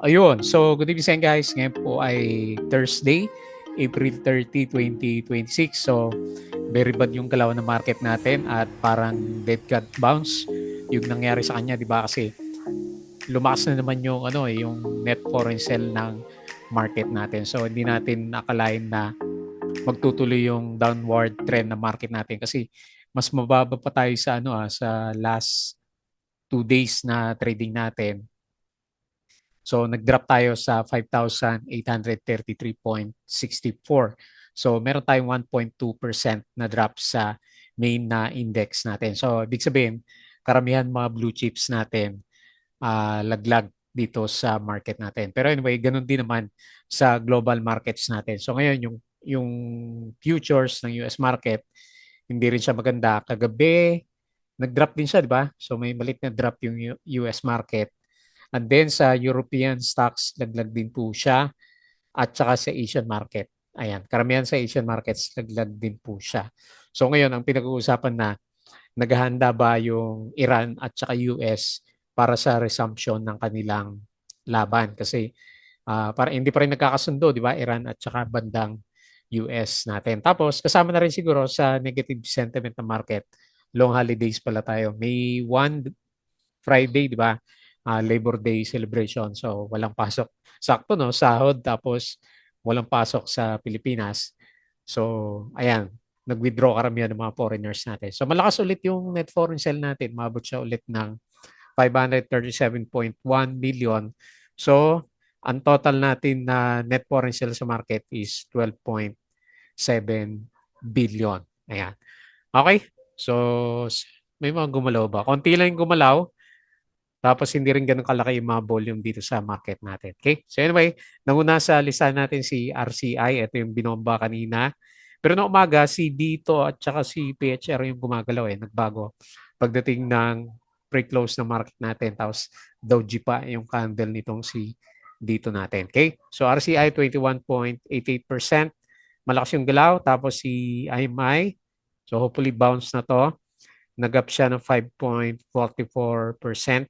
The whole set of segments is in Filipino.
Ayun. So, good evening guys. Ngayon po ay Thursday, April 30, 2026. So, very bad yung galaw ng market natin at parang dead cat bounce yung nangyari sa kanya, 'di ba? Kasi lumakas na naman yung yung net foreign sell ng market natin. So, hindi natin akalain na magtutuloy yung downward trend ng market natin kasi mas mababa pa tayo sa sa last 2 days na trading natin. So nag-drop tayo sa 5,833.64. So meron tayong 1.2% na drop sa main na index natin. So ibig sabihin, karamihan mga blue chips natin laglag dito sa market natin. Pero anyway, ganun din naman sa global markets natin. So ngayon yung futures ng US market, hindi rin siya maganda. Kagabi, nag-drop din siya, di ba? So may malit na drop yung US market. And then sa European stocks, laglag din po siya at saka sa Asian market. Ayan, karamihan sa Asian markets, laglag din po siya. So ngayon, ang pinag-uusapan na, naghahanda ba yung Iran at saka US para sa resumption ng kanilang laban? Kasi para hindi pa rin nagkakasundo, di ba? Iran at saka bandang US natin. Tapos kasama na rin siguro sa negative sentiment ng market. Long holidays pala tayo. May 1 Friday, di ba? Labor Day celebration. So, walang pasok. Sakto, no? Sahod, tapos walang pasok sa Pilipinas. So, ayan. Nag-withdraw karamihan ng mga foreigners natin. So, malakas ulit yung net foreign sale natin. Mabot siya ulit ng 537.1 million. So, ang total natin na net foreign sale sa market is 12.7 billion. Ayan. Okay? So, may mga gumalaw ba? Konti lang yung gumalaw. Tapos hindi rin ganun kalaki yung mga volume dito sa market natin. Okay? So anyway, nanguna sa listahan natin si RCI. Ito yung binomba kanina. Pero noong umaga, si Dito at saka si PHR yung gumagalaw nagbago. Pagdating ng pre-close ng market natin. Tapos Doji pa yung candle nitong si Dito natin. Okay? So RCI 21.88%. Malakas yung galaw. Tapos si IMI. So hopefully bounce na to. Nag-up siya ng 5.44%.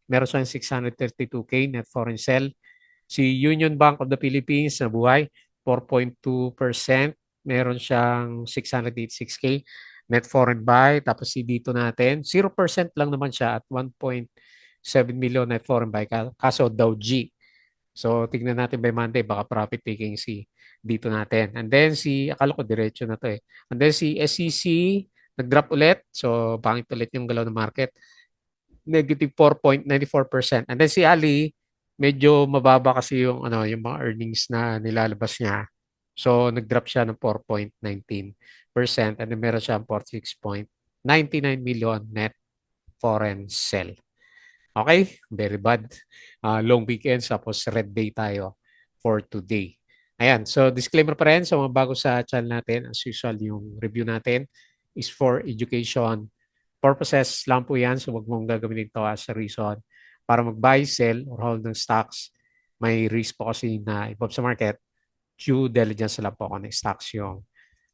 Meron siyang 632K net foreign sell. Si Union Bank of the Philippines nabuhay 4.2%. Meron siyang 686K net foreign buy. Tapos si dito natin 0% lang naman siya at 1.7 million net foreign buy. Kaso Dow G. So tignan natin by Monday baka profit taking si dito natin. And then akala ko diretso na to And then si SEC nag-drop ulit. So pangit ulit yung galaw ng market. Negative 4.94%. And then si Ali, medyo mababa kasi yung mga earnings na nilalabas niya. So nag-drop siya ng 4.19%. And then meron siya 46.99 million net foreign sell. Okay? Very bad. Long weekend, tapos red day tayo for today. Ayan. So, disclaimer pa rin sa mga bago sa channel natin. As usual, yung review natin is for education purposes lang po yan. So, wag mong gagamitin ito as a reason para mag-buy, sell, or hold ng stocks. May risk po kasi na involved sa market. Due diligence lang po kung ng stocks yung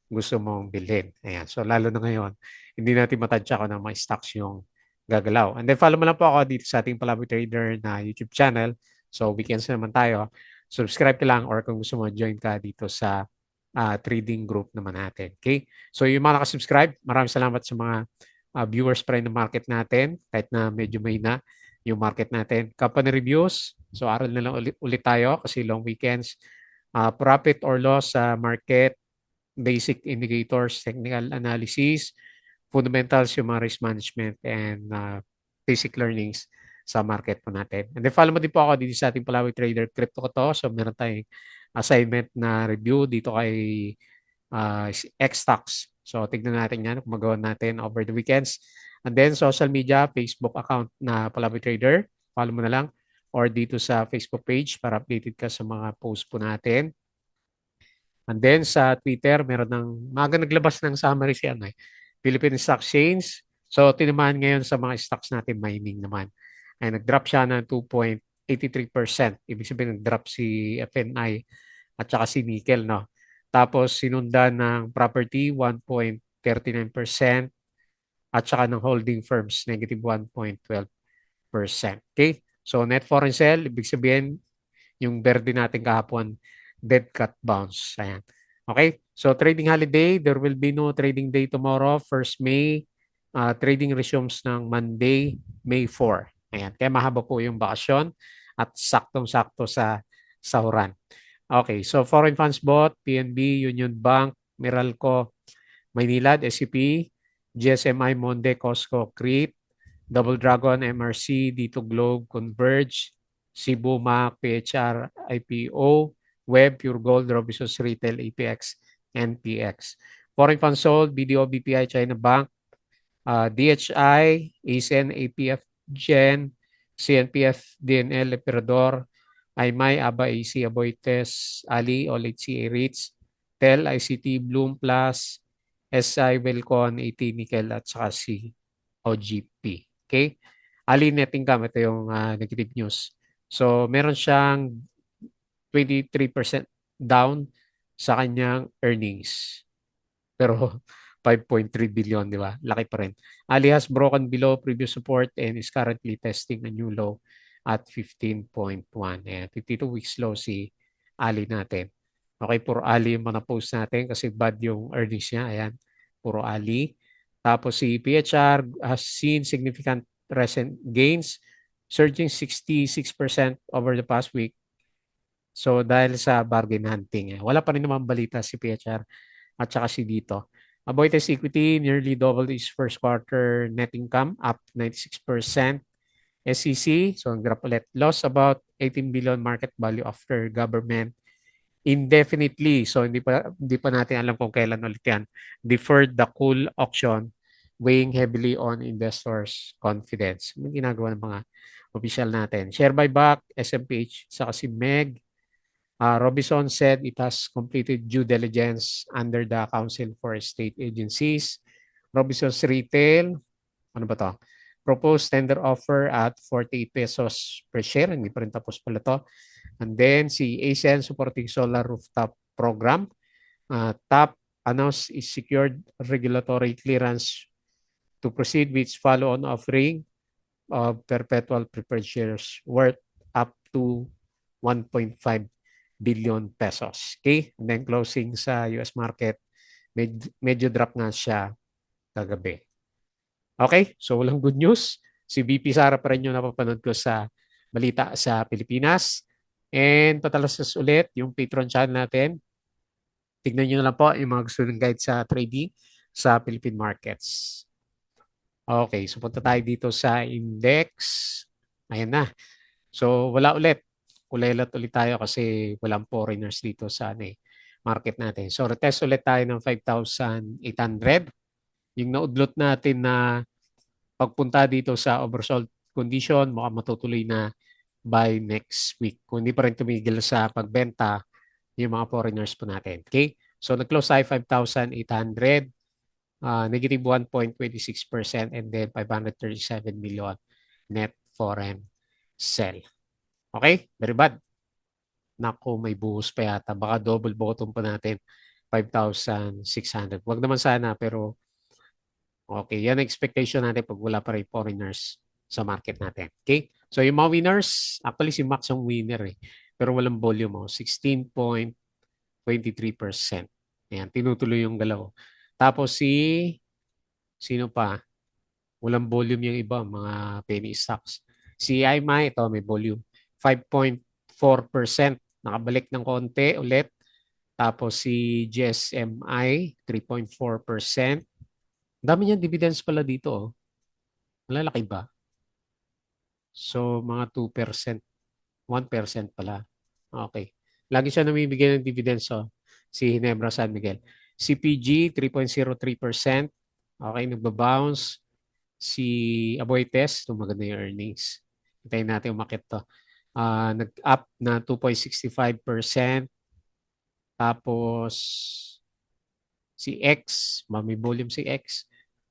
gusto mong bilhin. Ayan. So, lalo na ngayon, hindi natin matadya kung ng mga stocks yung gagalaw. And then, follow mo lang po ako dito sa ating Palaboy Trader na YouTube channel. So, weekends naman tayo. Subscribe ka lang or kung gusto mo, join ka dito sa trading group naman natin. Okay? So, yung mga nakasubscribe, maraming salamat sa mga viewers pa rin ng market natin kahit na medyo may na yung market natin. Company reviews. So, aral na lang ulit tayo kasi long weekends. Profit or loss sa market, basic indicators, technical analysis, fundamentals, yung mga risk management, and basic learnings sa market po natin. And then follow mo din po ako dito sa ating Palawi Trader Crypto ko to. So meron tayong assignment na review dito kay Xstocks. So tignan natin yan kung magawa natin over the weekends. And then social media, Facebook account na Palawi Trader. Follow mo na lang or dito sa Facebook page para updated ka sa mga post po natin. And then sa Twitter, meron maga naglabas ng summary si Philippine Stock Exchange. So tinamaan ngayon sa mga stocks natin mining naman. Ay nag-drop siya ng 2.83%. Ibig sabihin nag-drop si FNI at saka si nickel, no? Tapos sinundan ng property 1.39% at saka ng holding firms negative 1.12%. Okay? So net foreign sale, ibig sabihin Yung verde natin kahapon, dead cat bounce. Ayan. Okay? So trading holiday, there will be no trading day tomorrow, 1st May. Trading resumes ng Monday, May 4. Ayan. Kaya mahaba po yung bakasyon at saktong-sakto sa sahuran. Okay, so foreign funds bought, PNB, Union Bank, Meralco, Maynilad, SCP, GSMI, Monde, Costco, CREET, Double Dragon, MRC, Dito Globe, Converge, Cebu, Mac, PHR, IPO, Web, Pure Gold, Robinsons Retail, APX, NPX. Foreign funds sold, BDO, BPI, China Bank, DHI, ASEN, APF, Gen, CNPF, DNL, Emperador, IMAI, ABA, AC, Aboites, Ali, OLHCA REITs, TEL, ICT, Bloom Plus, SI, Welcon, AT, Nickel, at saka si OGP. Okay? Ali net income, ito yung negative news. So, meron siyang 23% down sa kanyang earnings. Pero 5.3 billion, di ba? Laki pa rin. Ali has broken below previous support and is currently testing a new low at 15.1. Ayan, 52 weeks low si Ali natin. Okay, puro Ali yung mga post natin kasi bad yung earnings niya. Ayan, puro Ali. Tapos si PHR has seen significant recent gains, surging 66% over the past week. So dahil sa bargain hunting, wala pa rin naman balita si PHR at saka si Dito. Aboitiz Equity nearly doubled its first quarter net income, up 96%. SEC, so ang graph ulit, lost about 18 billion market value after government indefinitely. So hindi pa natin alam kung kailan ulit yan. Deferred the cool auction, weighing heavily on investors' confidence. May ginagawa ng mga official natin. Share buyback, SMPH, saka si MEG. Robinson said it has completed due diligence under the Council for State Agencies. Robinson's Retail, ano ba to? Proposed tender offer at 48 pesos per share. Hindi pa rin tapos pala to. And then si ASEAN supporting solar rooftop program. TAP announced is secured regulatory clearance to proceed with its follow-on offering of perpetual preferred shares worth up to 1.5 billion pesos. Okay? And then closing sa US market, medyo drop nga siya kagabi. Okay? So walang good news. Si VP Sara pa rin yung napapanood ko sa balita sa Pilipinas. And patalasas ulit yung Patreon channel natin. Tignan nyo na lang po yung mga gusto ng guide sa trading sa Philippine markets. Okay, so punta tayo dito sa index. Ayan na. So wala ulit. Kulelat ulit tayo kasi walang foreigners dito sa market natin. So retest ulit tayo ng 5,800. Yung naudlot natin na pagpunta dito sa oversold condition, mukhang matutuloy na by next week. Kung hindi pa rin tumigil sa pagbenta yung mga foreigners po natin. Okay? So nag-close tayo 5,800. Negative 1.26% and then 537 million net foreign sell. Okay? Very bad. Naku, may buhos pa yata. Baka double bottom pa natin. 5,600. Wag naman sana, pero okay. Yan ang expectation natin pag wala pa rin foreigners sa market natin. Okay? So yung mga winners, actually si Max ang winner eh. Pero walang volume 16.23%. Ayan, tinutuloy yung galaw. Tapos sino pa? Walang volume yung iba, mga penny stocks. Si IMAI, ito may volume. 5.4%. Nakabalik ng konti ulit. Tapos si GSMI, 3.4%. Dami niyang dividends pala dito. Malalaki ba? So, mga 2%. 1% pala. Okay. Lagi siya namibigay ng dividends. Si Hinebra San Miguel. CPG, 3.03%. Okay, nagbabounce. Si Aboites, maganda yung earnings. Hintayin natin umakit to. Nag-up na 2.65%. Tapos, si X, may volume si X,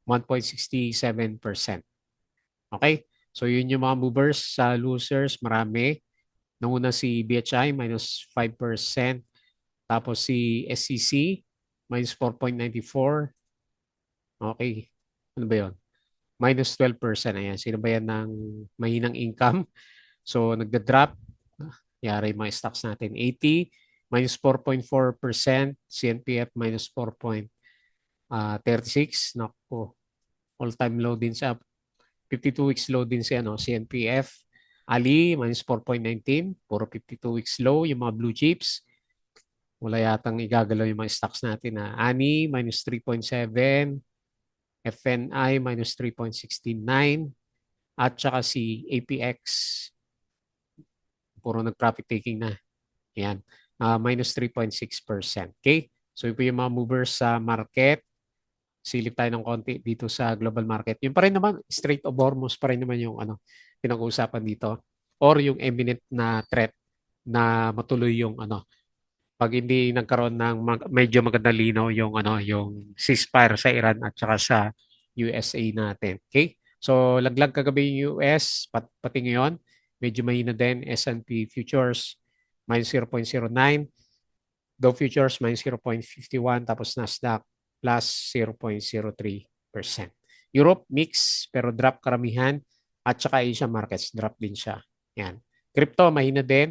1.67%. Okay? So, yun yung mga movers sa losers. Marami. Nanguna si BHI, minus 5%. Tapos si SCC, minus 4.94. Okay. Ano ba yun? Minus 12%. Ayan. Sino ba yan ng mahinang income? So, nagda-drop. Yari yung mga stocks natin. 80, minus 4.4%. CNPF, minus 4.36. Naku, all-time low din sa 52 weeks low din si CNPF. Ali, minus 4.19. Puro 52 weeks low. Yung mga blue chips, wala yatang igagalaw yung mga stocks natin. ANI, minus 3.7. FNI, minus 3.69. At saka si APX, puro nag-profit taking na. Yan. Minus 3.6%. Okay? So, ito yung mga movers sa market. Silip tayo ng konti dito sa global market. Yung pa rin naman, Strait of Hormuz pa rin naman yung pinag-uusapan dito. Or yung imminent na threat na matuloy yung pag hindi nagkaroon ng medyo magandang linaw yung ceasefire sa Iran at saka sa USA natin. Okay? So laglag kagabi yung US pati ngayon, medyo mahina din. S&P futures minus 0.09, Dow futures minus 0.51, tapos Nasdaq plus 0.03%. Europe mix pero drop karamihan, at saka Asia markets drop din siya. Yan. Crypto mahina din.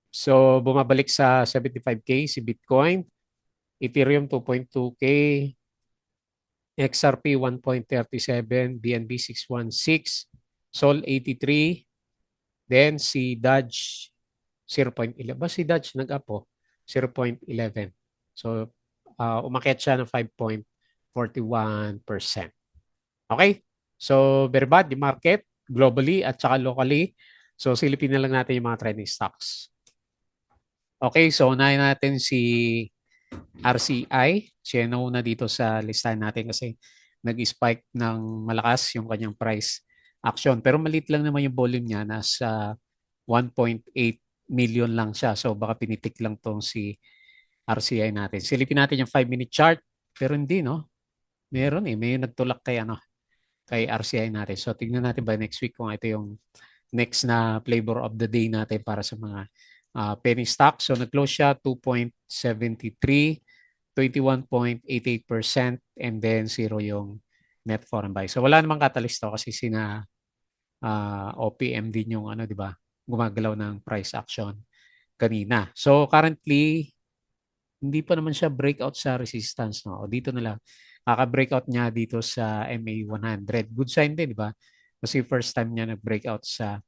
So, bumabalik sa 75K si Bitcoin, Ethereum 2.2K, XRP 1.37, BNB 616, Sol 83, then si Dodge 0.11. Ba si Dodge nag-up po? 0.11. So, umakyat siya ng 5.41%. Okay? So, very bad yung market globally at saka locally. So, silipin na lang natin yung mga trending stocks. Okay, so unahin natin si RCI. Siya na dito sa listahan natin kasi nag-spike ng malakas yung kanyang price action. Pero maliit lang naman yung volume niya. Nasa 1.8 million lang siya. So baka pinitik lang tong si RCI natin. Silipin natin yung 5-minute chart. Pero hindi, no? Meron may nagtulak kay RCI natin. So tingnan natin by next week kung ito yung next na flavor of the day natin para sa mga penny stock. So nag-close siya 2.73, 21.88%, and then 0 yung net foreign buy. So wala namang catalyst to kasi sina OPM din yung di ba, gumagalaw ng price action kanina. So currently hindi pa naman siya breakout sa resistance, no. O dito na lang. Kaka-breakout niya dito sa MA100. Good sign din, di ba? Kasi first time niya nag-breakout sa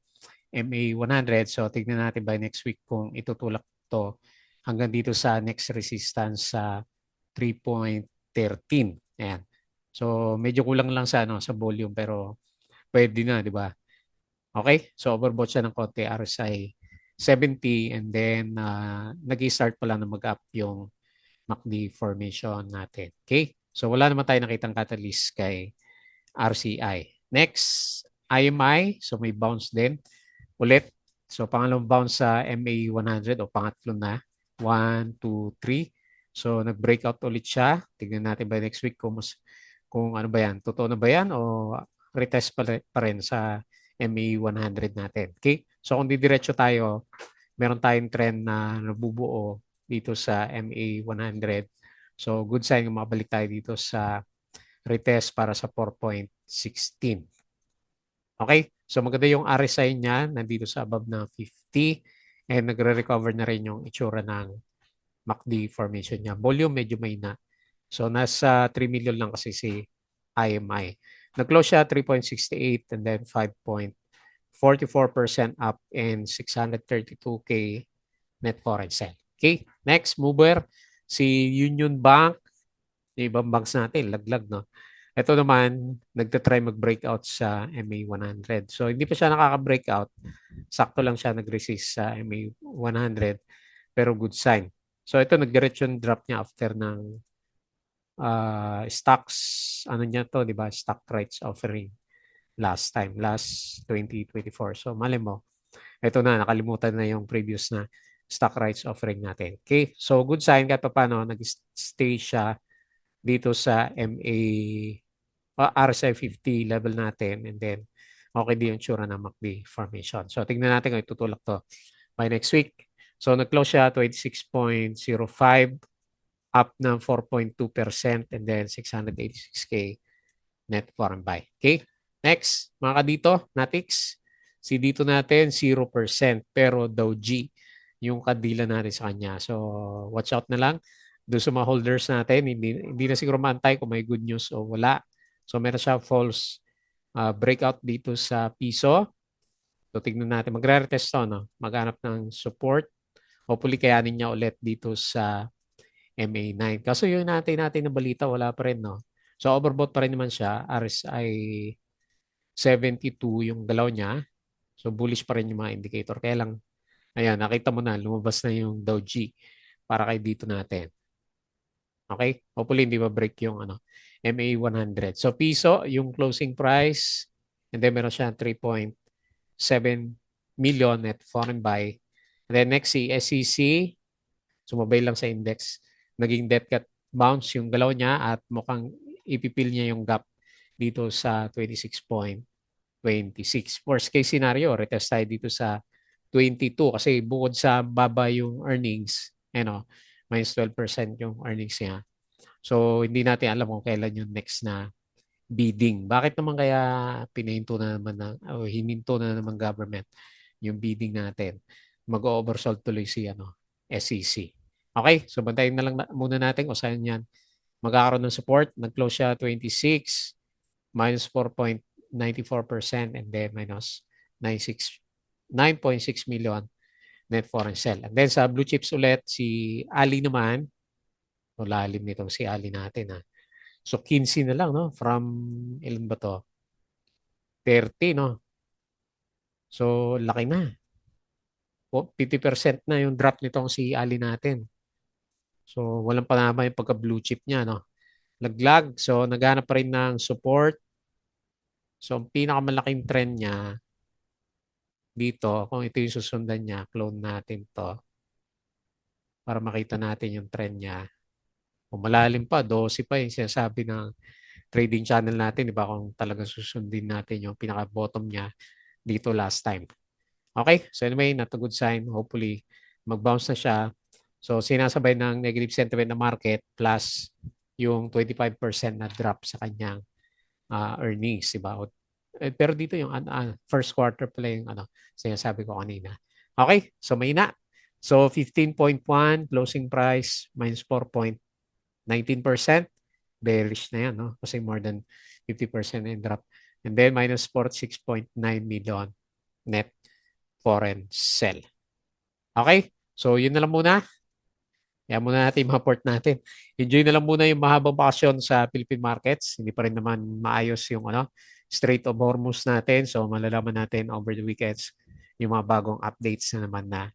MA100. So, tignan natin by next week kung itutulak to hanggang dito sa next resistance sa 3.13. Ayan. So, medyo kulang lang sa volume pero pwede na, di ba? Okay? So, overbought siya ng konti, RSI 70, and then nag-start pa lang na mag-up yung MACD formation natin. Okay? So, wala naman tayo nakitang catalyst kay RCI. Next, IMI. So, may bounce din ulit. So, pangalawang bounce sa MA100 o pangatlo na. 1, 2, 3. So, nag-breakout ulit siya. Tignan natin by next week kung ano ba yan. Totoo na ba yan o retest pa rin sa MA100 natin. Okay? So, kung didiretso tayo, meron tayong trend na nabubuo dito sa MA100. So, good sign kung makabalik tayo dito sa retest para sa 4.16. Okay? So maganda yung RSI niya, nandito sa above ng 50, and nagre-recover na rin yung itsura ng MACD formation niya. Volume medyo may na. So nasa 3 million lang kasi si IMI. Nag-close siya 3.68 and then 5.44% up and 632K net foreign sell. Okay? Next mover, si Union Bank. Yung ibang banks natin, laglag, no? Ito naman, nagtatry mag-breakout sa MA100. So, hindi pa siya nakaka-breakout. Sakto lang siya nag-resist sa MA100, pero good sign. So, ito, nag-diretso yung drop niya after ng stocks, ano niya to, di ba? Stock rights offering last 2024. So, mali mo, ito na, nakalimutan na yung previous na stock rights offering natin. Okay? So, good sign kahit pa paano, nag-stay siya dito sa RSI 50 level natin, and then okay din yung tsura ng MACD formation. So tingnan natin kung itutulak to by next week. So nag-close siya 26.05, up ng 4.2%, and then 686K net foreign buy. Okay? Next, mga kadito, Natix. Si dito natin 0% pero Dow G yung kadila natin sa kanya. So watch out na lang doon sa mga holders natin. Hindi na siguro maantay kung may good news o wala. So meron siya false breakout dito sa piso. So tignan natin, magre-retest to, no? Maghanap ng support. Hopefully kayanin niya ulit dito sa MA9. Kaso yung natin na balita, wala pa rin, no? So overbought pa rin naman siya. RSI 72 yung galaw niya. So bullish pa rin yung mga indicator. Kaya lang, ayan, nakita mo na, lumabas na yung Dow G para kay dito natin. Okay? Hopefully hindi ma-break yung MA100. So piso, yung closing price, and then meron siya 3.7 million net foreign buy. And then next si SEC, sumabay lang sa index. Naging dead cat bounce yung galaw niya at mukhang ipipil niya yung gap dito sa 26.26. Worst case scenario, retest tayo dito sa 22 kasi bukod sa baba yung earnings, minus 12% yung earnings niya. So, hindi natin alam kung kailan yung next na bidding. Bakit naman kaya pinahinto na naman o hininto na naman government yung bidding natin? Mag-oversold tuloy si SEC. Okay, so bantayin na lang muna natin kung saan yan magkakaroon ng support. Nag-close siya 26, minus 4.94% and then minus 9.6 million net foreign sell. And then sa blue chips ulit, si Ali naman, lalim nitong si Ali natin. So 15 na lang, no? From ilan ba to? 30, no? So laki na. 50% na yung drop nitong si Ali natin. So walang panama yung pagka blue chip niya, no? Laglag. So naghanap pa rin ng support. So ang pinakamalaking trend niya dito, kung ito yung susundan niya, clone natin to para makita natin yung trend niya. Kung malalim pa, 12 pa yung sinasabi ng trading channel natin, di ba? Kung talagang susundin natin yung pinaka-bottom niya dito last time. Okay? So anyway, not a good sign. Hopefully, mag-bounce na siya. So sinasabay ng negative sentiment na market plus yung 25% na drop sa kanyang earnings, di ba? Pero dito yung first quarter pala yung sinasabi ko kanina. Okay? So may na. So 15.1 closing price minus 4.19%. Bearish na yan, no? Kasi more than 50% in drop. And then minus 46.9 million net foreign sell. Okay? So yun na lang muna. Kaya muna natin yung mga port natin. Enjoy na lang muna yung mahabang bakasyon sa Philippine markets. Hindi pa rin naman maayos yung Strait of Hormuz natin. So malalaman natin over the weekends yung mga bagong updates na naman na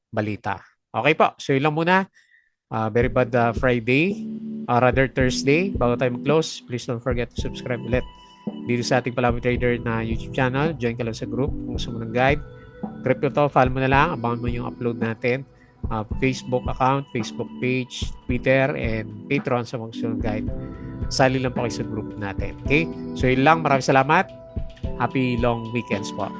balita. Okay po. So yun lang muna. Very bad Friday. Rather Thursday. Bago tayo mag-close, please don't forget to subscribe ulit dito sa ating Palawi Trader na YouTube channel. Join ka lang sa group kung gusto mo ng guide. Crypto to, follow mo na lang. Abangan mo yung upload natin. Facebook account, Facebook page, Twitter, and Patreon sa mga gusto ng guide. Sali lang po kayo sa group natin. Okay? So yun lang. Maraming salamat. Happy long weekends po.